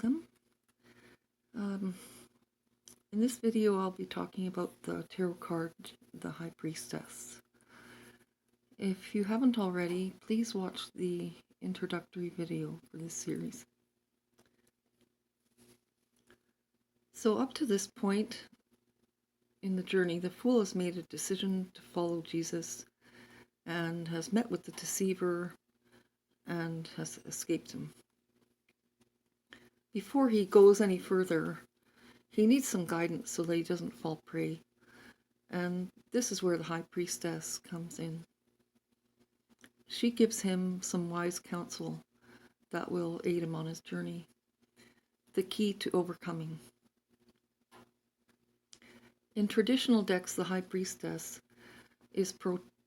welcome. In this video I'll be talking about the tarot card, the High Priestess. If you haven't already, please watch the introductory video for this series. So up to this point in the journey, the Fool has made a decision to follow Jesus and has met with the deceiver and has escaped him. Before he goes any further, he needs some guidance so that he doesn't fall prey. And this is where the High Priestess comes in. She gives him some wise counsel that will aid him on his journey. The key to overcoming. In traditional decks, the High Priestess is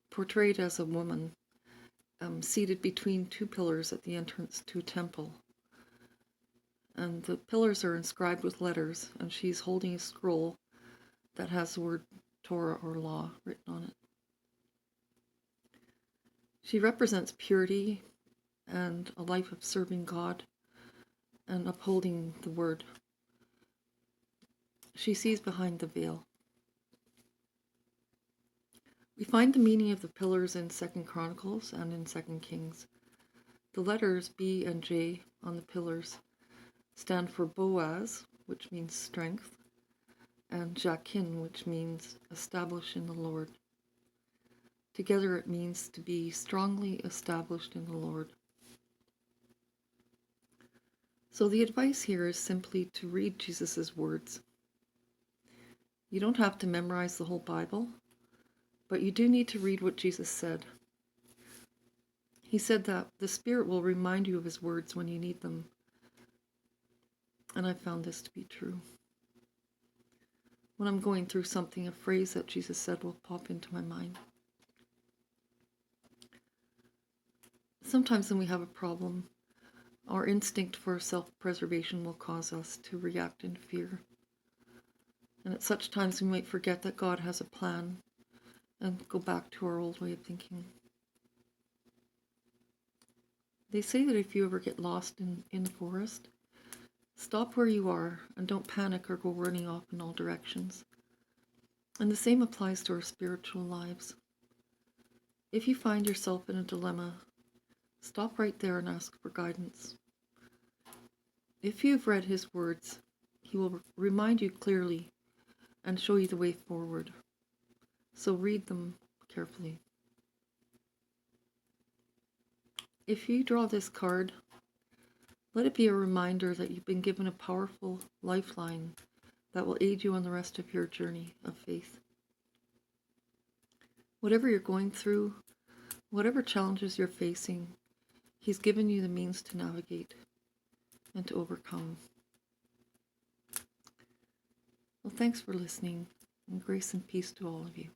portrayed as a woman seated between two pillars at the entrance to a temple. And the pillars are inscribed with letters, and she's holding a scroll that has the word Torah or law written on it. She represents purity and a life of serving God and upholding the word. She sees behind the veil. We find the meaning of the pillars in 2nd Chronicles and in 2nd Kings. The letters B and J on the pillars stand for Boaz, which means strength, and Jachin, which means establish in the Lord. Together it means to be strongly established in the Lord. So the advice here is simply to read Jesus' words. You don't have to memorize the whole Bible, but you do need to read what Jesus said. He said that the Spirit will remind you of his words when you need them. And I found this to be true. When I'm going through something, a phrase that Jesus said will pop into my mind. Sometimes when we have a problem, our instinct for self-preservation will cause us to react in fear. And at such times we might forget that God has a plan and go back to our old way of thinking. They say that if you ever get lost in the forest, stop where you are and don't panic or go running off in all directions. And the same applies to our spiritual lives. If you find yourself in a dilemma, stop right there and ask for guidance. If you've read his words, he will remind you clearly and show you the way forward. So read them carefully. If you draw this card, let it be a reminder that you've been given a powerful lifeline that will aid you on the rest of your journey of faith. Whatever you're going through, whatever challenges you're facing, he's given you the means to navigate and to overcome. Well, thanks for listening, and grace and peace to all of you.